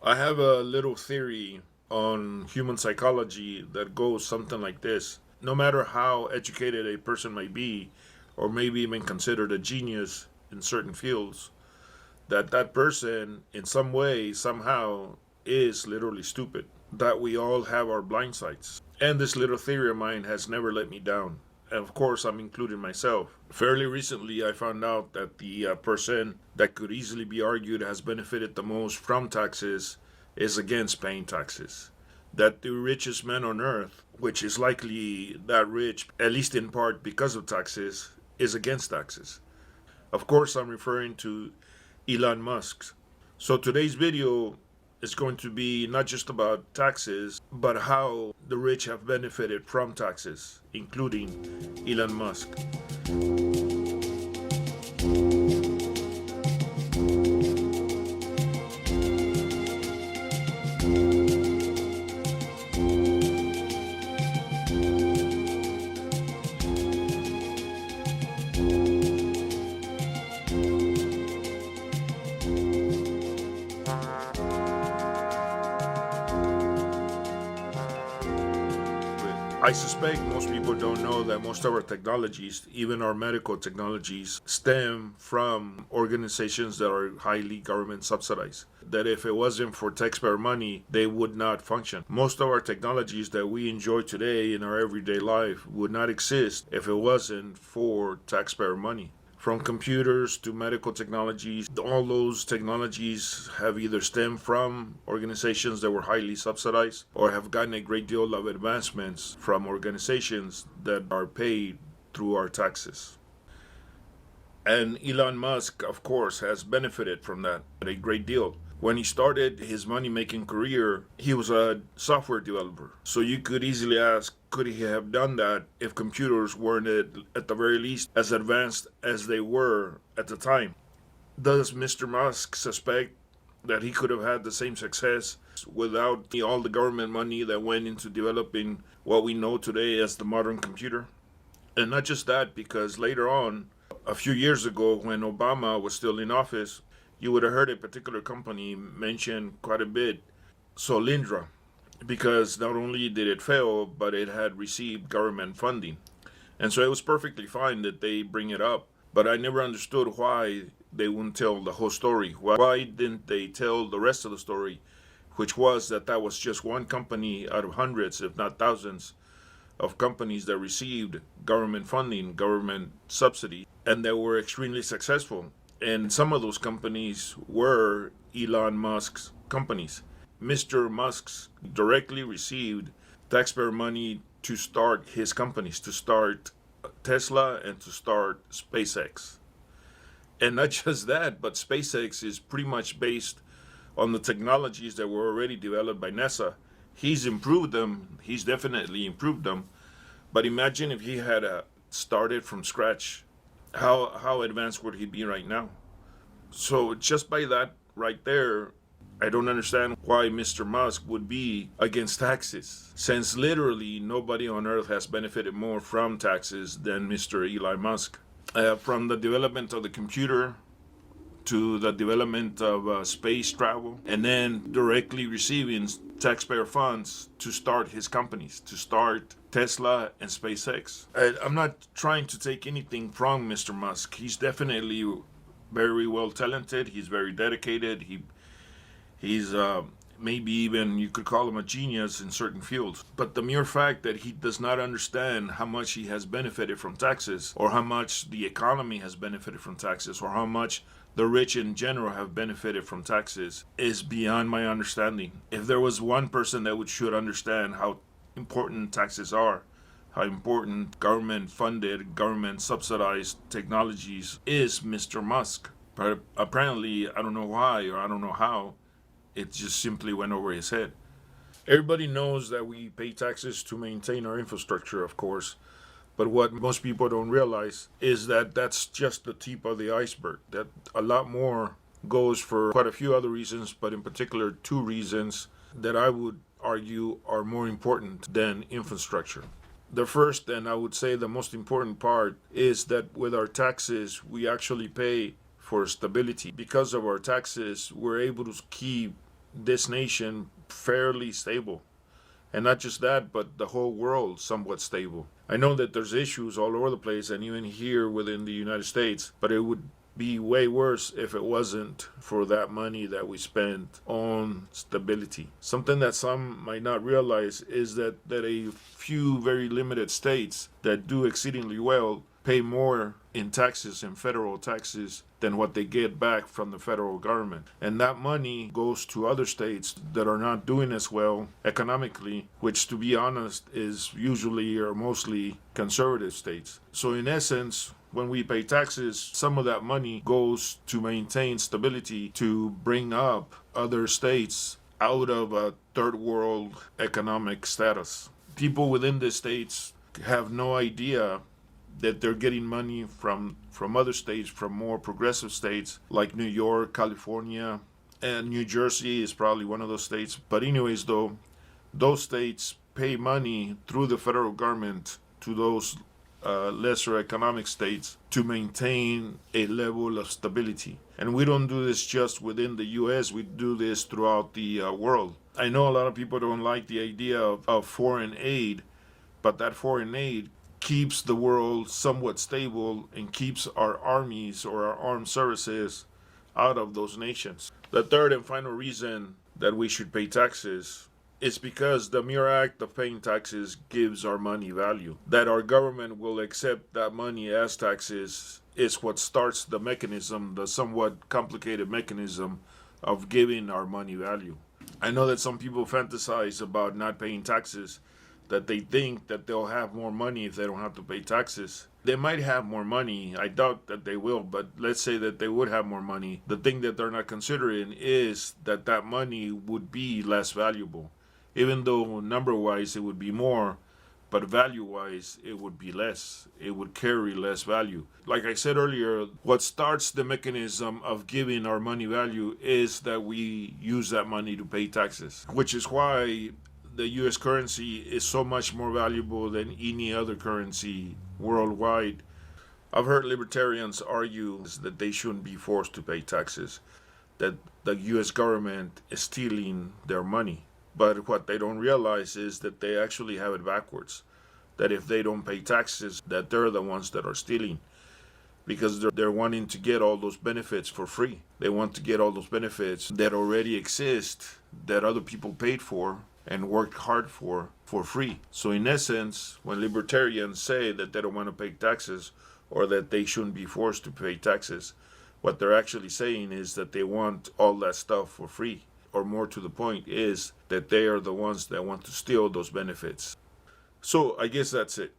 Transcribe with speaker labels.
Speaker 1: I have a little theory on human psychology that goes something like this. No matter how educated a person may be, or maybe even considered a genius in certain fields, that person in some way, somehow, is literally stupid. That we all have our blind sides. And this little theory of mine has never let me down. And of course, I'm including myself. Fairly recently, I found out that the person that could easily be argued has benefited the most from taxes is against paying taxes. That the richest man on earth, which is likely that rich, at least in part because of taxes, is against taxes. Of course, I'm referring to Elon Musk. So today's video is going to be not just about taxes, but how the rich have benefited from taxes, including Elon Musk. I suspect most people don't know that most of our technologies, even our medical technologies, stem from organizations that are highly government subsidized. That if it wasn't for taxpayer money, they would not function. Most of our technologies that we enjoy today in our everyday life would not exist if it wasn't for taxpayer money. From computers to medical technologies, all those technologies have either stemmed from organizations that were highly subsidized or have gotten a great deal of advancements from organizations that are paid through our taxes. And Elon Musk, of course, has benefited from that a great deal. When he started his money-making career, he was a software developer. So you could easily ask, could he have done that if computers weren't at the very least as advanced as they were at the time? Does Mr. Musk suspect that he could have had the same success without all the government money that went into developing what we know today as the modern computer? And not just that, because later on, a few years ago when Obama was still in office, you would have heard a particular company mentioned quite a bit, Solyndra, because not only did it fail, but it had received government funding. And so it was perfectly fine that they bring it up, but I never understood why they wouldn't tell the whole story. Why didn't they tell the rest of the story, which was that was just one company out of hundreds, if not thousands, of companies that received government funding, government subsidy, and that were extremely successful. And some of those companies were Elon Musk's companies. Mr. Musk directly received taxpayer money to start his companies, to start Tesla and to start SpaceX. And not just that, but SpaceX is pretty much based on the technologies that were already developed by NASA. He's improved them. He's definitely improved them. But imagine if he had started from scratch. How advanced would he be right now? So just by that right there, I don't understand why Mr. Musk would be against taxes, since literally nobody on earth has benefited more from taxes than Mr. Elon Musk. From the development of the computer to the development of space travel, and then directly receiving taxpayer funds to start his companies, to start Tesla and SpaceX. I'm not trying to take anything from Mr. Musk. He's definitely very well talented. He's very dedicated. He's maybe even you could call him a genius in certain fields. But the mere fact that he does not understand how much he has benefited from taxes, or how much the economy has benefited from taxes, or how much the rich in general have benefited from taxes, is beyond my understanding. If there was one person that should understand how important taxes are, how important government-funded, government-subsidized technologies is Mr. Musk. But apparently, I don't know why or I don't know how, it just simply went over his head. Everybody knows that we pay taxes to maintain our infrastructure, of course. But what most people don't realize is that that's just the tip of the iceberg. That a lot more goes for quite a few other reasons, but in particular two reasons that I would argue are more important than infrastructure. The first, and I would say the most important part, is that with our taxes, we actually pay for stability. Because of our taxes, we're able to keep this nation fairly stable. And not just that, but the whole world somewhat stable. I know that there's issues all over the place and even here within the United States, but it would be way worse if it wasn't for that money that we spent on stability. Something that some might not realize is that a few very limited states that do exceedingly well pay more in taxes, in federal taxes, than what they get back from the federal government. And that money goes to other states that are not doing as well economically, which, to be honest, is usually or mostly conservative states. So in essence, when we pay taxes, some of that money goes to maintain stability, to bring up other states out of a third world economic status. People within the states have no idea that they're getting money from other states, from more progressive states like New York, California, and New Jersey is probably one of those states. But anyways, though, those states pay money through the federal government to those lesser economic states to maintain a level of stability. And we don't do this just within the US, we do this throughout the world. I know a lot of people don't like the idea of foreign aid, but that foreign aid keeps the world somewhat stable and keeps our armies or our armed services out of those nations. The third and final reason that we should pay taxes is because the mere act of paying taxes gives our money value. That our government will accept that money as taxes is what starts the mechanism, the somewhat complicated mechanism of giving our money value. I know that some people fantasize about not paying taxes, that they think that they'll have more money if they don't have to pay taxes. They might have more money. I doubt that they will, but let's say that they would have more money. The thing that they're not considering is that that money would be less valuable. Even though number-wise it would be more, but value-wise it would be less. It would carry less value. Like I said earlier, what starts the mechanism of giving our money value is that we use that money to pay taxes, which is why the US currency is so much more valuable than any other currency worldwide. I've heard libertarians argue that they shouldn't be forced to pay taxes, that the US government is stealing their money. But what they don't realize is that they actually have it backwards, that if they don't pay taxes, that they're the ones that are stealing, because they're wanting to get all those benefits for free. They want to get all those benefits that already exist, that other people paid for and worked hard for free. So in essence, when libertarians say that they don't want to pay taxes or that they shouldn't be forced to pay taxes, what they're actually saying is that they want all that stuff for free. Or more to the point is that they are the ones that want to steal those benefits. So I guess that's it.